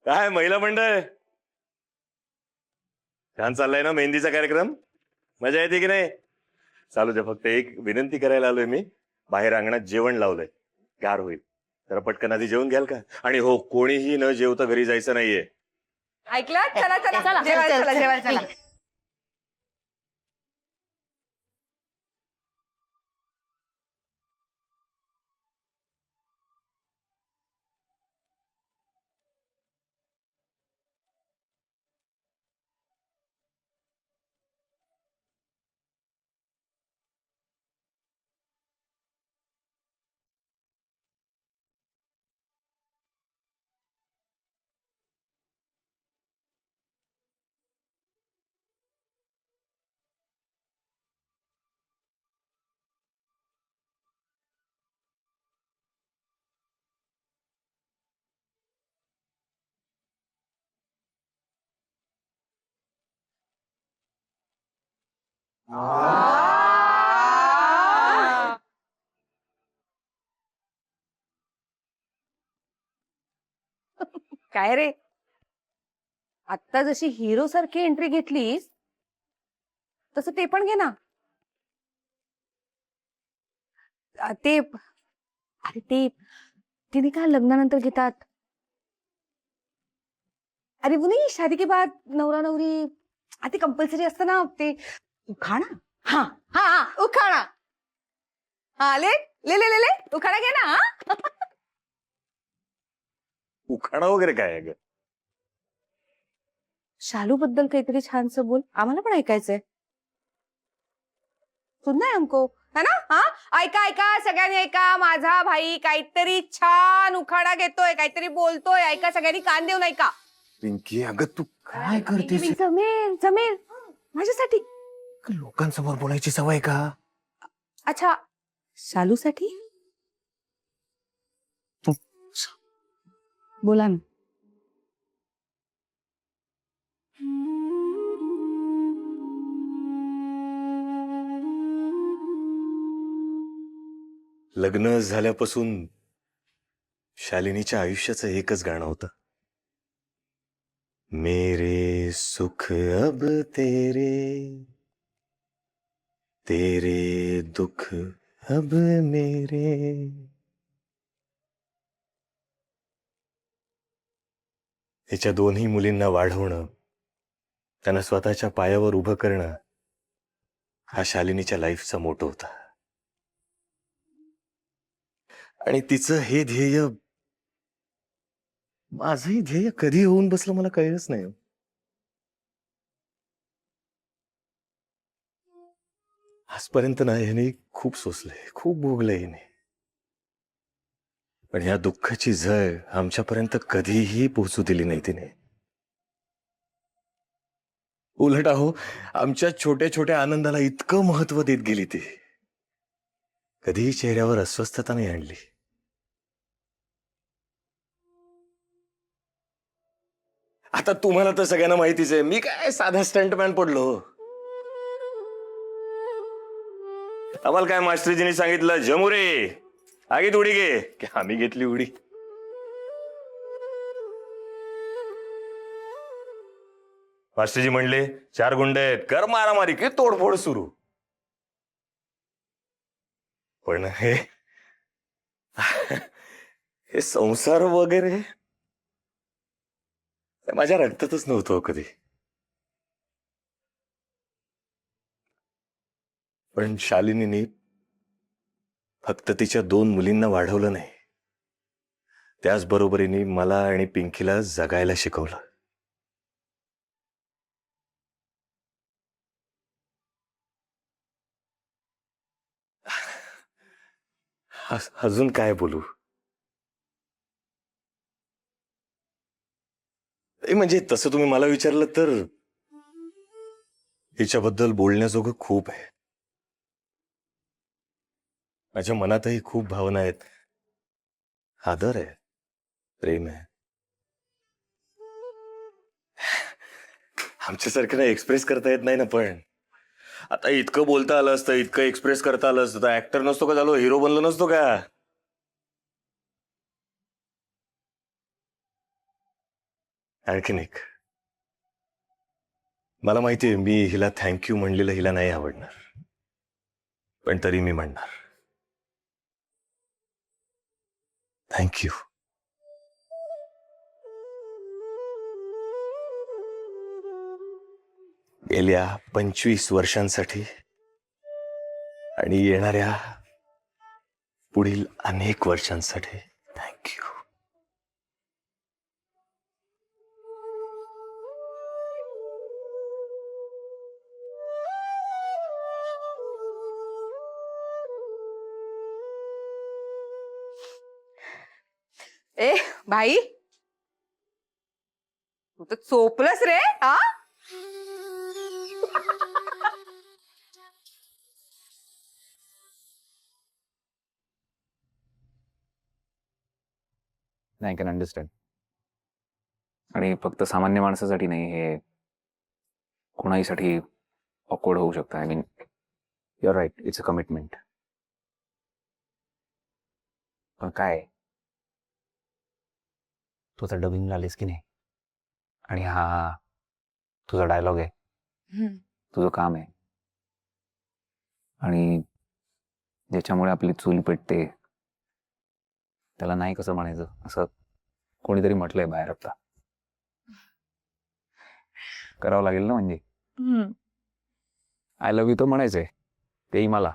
काय महिला मंडळ छान चाललाय ना मेहंदीचा कार्यक्रम? मजा येते की नाही? चालू दे, फक्त एक विनंती करायला आलोय मी. बाहेर अंगणात जेवण लावलंय, गार होईल. जरा पटकन आधी जेवून घ्याल का? आणि हो, कोणीही न जेवता घरी जायचं नाहीये. ऐकलं? चला चला चला, जेवायला चल, चला चल. जेवायला चला. काय रे, आत्ता जशी हिरो सारखी एंट्री घेतलीस तसं ते पण घे ना. ते अरे ते तिने काय लग्नानंतर घेतात. अरे वो नहीं, शादी के बाद नवरा नवरी आधी कंपल्सरी असतं ना ते उखाणा. हा हा हा उखाणा. हा ले ले ले ले ले उखाणा घे ना. हा? उखाणा वगैरे काय आहे ग? शालू बद्दल काहीतरी छानसं बोल, आम्हाला पण ऐकायचंय. सुनना है हमको, है ना? हा ऐका ऐका सगळ्यांनी ऐका, माझा भाई काहीतरी छान उखाणा घेतोय, काहीतरी बोलतोय. ऐका सगळ्यांनी, कान देऊन ऐका. पिंकी, अगं तू काय करतेस? जमेल जमेल माझ्यासाठी. लोकांसमोर बोलायची सवय का? अच्छा, शालूसाठी तू बोला ना. लग्न झाल्यापासून शालिनीच्या आयुष्याचं एकच गाणं होतं. मेरे सुख अब तेरे, तेरे दुख अब मेरे. तिच्या दोन्ही मुलींना वाढवणं, त्यांना स्वतःच्या पायावर उभं करणं, हा शालिनीच्या लाईफचा मोटो होता. आणि तिचं हे ध्येय माझंही ध्येय कधी होऊन बसलं मला कळलंच नाही. आजपर्यंत ना ह्याने खूप सोसलंय, खूप भोगलंय हिने, पण ह्या दुःखाची झळ आमच्यापर्यंत कधीही पोहोचू दिली नाही तिने. उलट अहो, आमच्या छोट्या छोट्या आनंदाला इतकं महत्व देत गेली ती. कधीही चेहऱ्यावर अस्वस्थता नाही आणली. आता तुम्हाला तर सगळ्यांना माहितीच आहे, मी काय साधा स्टंटमॅन पडलो. आम्हाला काय मास्टरजींनी सांगितलं, जमू रे आगीत उडी घे, की आम्ही घेतली उडी. मास्टरजी म्हणले 4 गुंड आहेत, कर मारामारी, की तोडफोड सुरू. पण हे हे संसार वगैरे हे माझ्या रक्तातच नव्हतं कधी. पण शालिनीने फक्त तिच्या 2 मुलींना वाढवलं नाही, त्याचबरोबरीने मला आणि पिंकीला जगायला शिकवलं. अजून काय बोलू? म्हणजे तसं तुम्ही मला विचारलं तर हिच्याबद्दल बोलण्याजोगं खूप आहे. माझ्या मनातही खूप भावना आहेत, आदर आहे, प्रेम आहे. आमच्यासारखं ना एक्सप्रेस करता येत नाही ना. पण आता इतकं बोलता आलं असतं, इतकं एक्सप्रेस करता आलं असतं तर ऍक्टर नसतो का झालो, हिरो बनलो नसतो का? आणखीन एक. मला माहितीये मी हिला थँक्यू म्हणलेलं हिला नाही आवडणार, पण तरी मी म्हणणार. थँक्यू. गेल्या 25 वर्षांसाठी आणि येणाऱ्या पुढील अनेक वर्षांसाठी थँक्यू. ए भाई, तू तर चोपलंस रे. हा नाही, कॅन अंडरस्टँड. आणि फक्त सामान्य माणसासाठी नाही, हे कोणाहीसाठी ऑकवर्ड होऊ शकतं. I mean, you're right, it's a commitment. पण काय, तू आता डबिंगला आलीस की नाही, आणि हा तुझा डायलॉग आहे, तुझं काम आहे, आणि ज्याच्यामुळे आपली चूल पेटते त्याला नाही कसं म्हणायचं असं कोणीतरी म्हटलंय बाहेर. आता करावं लागेल ना. म्हणजे आय लव्ह यू तर म्हणायचंय, तेही मला.